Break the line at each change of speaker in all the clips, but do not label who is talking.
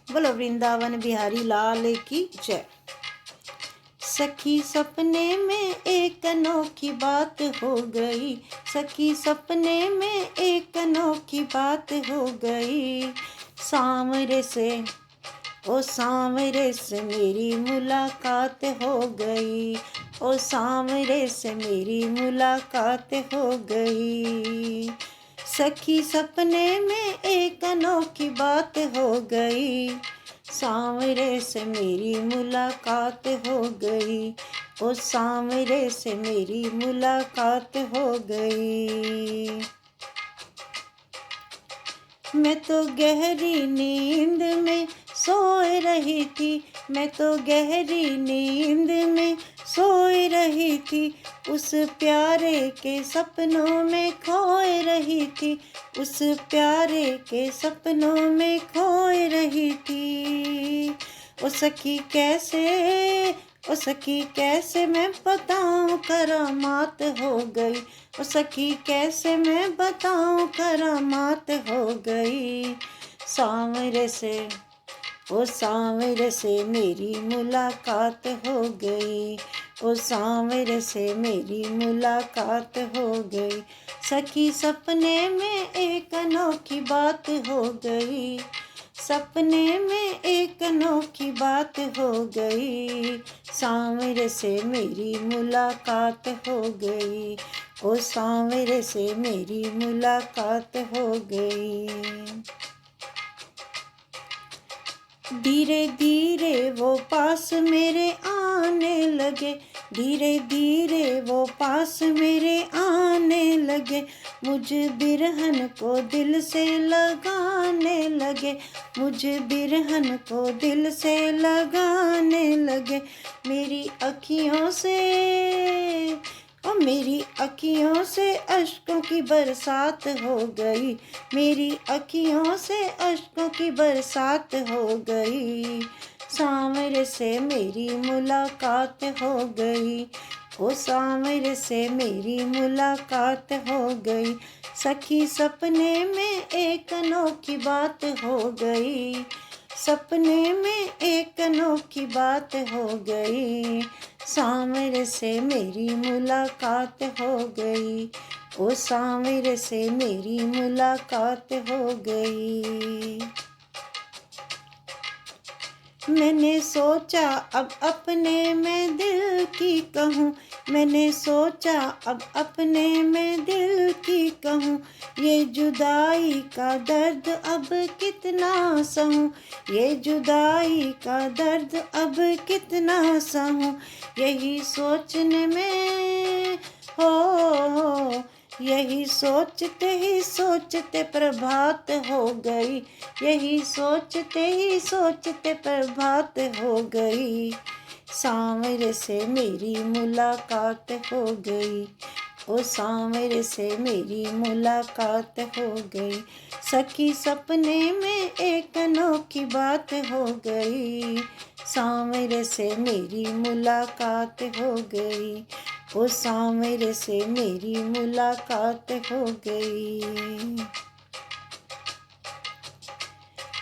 बोलो वृंदावन बिहारी लाल की जय। सखी सपने में एक अनोखी बात हो गई, सखी सपने में एक अनोखी बात हो गई। सांवरे से ओ सांवरे से मेरी मुलाकात हो गई, ओ सांवरे से मेरी मुलाकात हो गई। सखी सपने में एक अनोखी बात हो गई, सांवरे से मेरी मुलाकात हो गई, ओ सांवरे से मेरी मुलाकात हो गई। मैं तो गहरी नींद में सोए रही थी, मैं तो गहरी नींद में सोए रही थी, उस प्यारे के सपनों में खोए रही थी, उस प्यारे के सपनों में खोए रही थी। ओ सखी कैसे, ओ सखी कैसे मैं बताऊं करामात हो गई, ओ सखी कैसे मैं बताऊं करामात हो गई। सांवरे से ओ सांवरे से मेरी मुलाकात हो गई, ओ सांवरे से मेरी मुलाकात हो गई। सखी सपने में एक अनोखी बात हो गई, सपने में एक अनोखी बात हो गई। सांवरे से मेरी मुलाकात हो गई, ओ सांवरे से मेरी मुलाकात हो गई। धीरे धीरे वो पास मेरे आने लगे, धीरे धीरे वो पास मेरे आने लगे, मुझ बिरहन को दिल से लगाने लगे, मुझ बिरहन को दिल से लगाने लगे। मेरी अखियों से और मेरी अखियों से अश्कों की बरसात हो गई, मेरी अखियों से अश्कों की बरसात हो गई। सांवरे से मेरी मुलाकात हो गई, ओ सांवरे से मेरी मुलाकात हो गई। सखी सपने में एक अनोखी बात हो गई, सपने में एक अनोखी बात हो गई। सांवरे से मेरी मुलाकात हो गई, ओ सांवरे से मेरी मुलाकात हो गई। मैंने सोचा अब अपने मैं दिल की कहूँ, मैंने सोचा अब अपने मैं दिल की कहूँ, ये जुदाई का दर्द अब कितना सहूँ, ये जुदाई का दर्द अब कितना सहूँ। यही सोचने में हो, यही सोचते ही सोचते प्रभात हो गई, यही सोचते ही सोचते प्रभात हो गई। सांवरे से मेरी मुलाकात हो गई, ओ सांवरे से मेरी मुलाकात हो गई। सखी सपने में एक अनोखी बात हो गई, सांवरे से मेरी मुलाकात हो गई, ओ सांवरे से मेरी मुलाकात हो गई।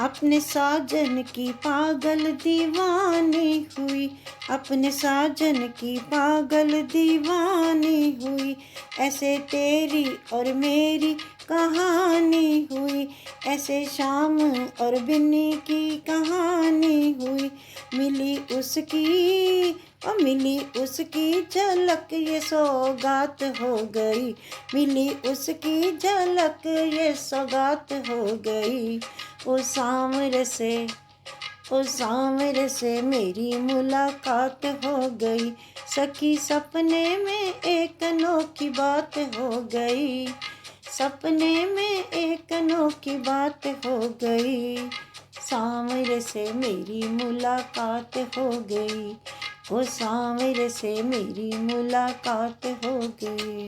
अपने साजन की पागल दीवानी हुई, अपने साजन की पागल दीवानी हुई, ऐसे तेरी और मेरी कहानी हुई, ऐसे शाम और बिन्नी की कहानी हुई। मिली उसकी और मिली उसकी झलक ये सौगात हो गई, मिली उसकी झलक ये सौगात हो गई। ओ सांवरे से, ओ सांवरे से मेरी मुलाकात हो गई। सखी सपने में एक अनोखी बात हो गई, सपने में एक अनोखी बात हो गई। सांवरे से मेरी मुलाकात हो गई, ओ सांवरे से मेरी मुलाकात हो गई।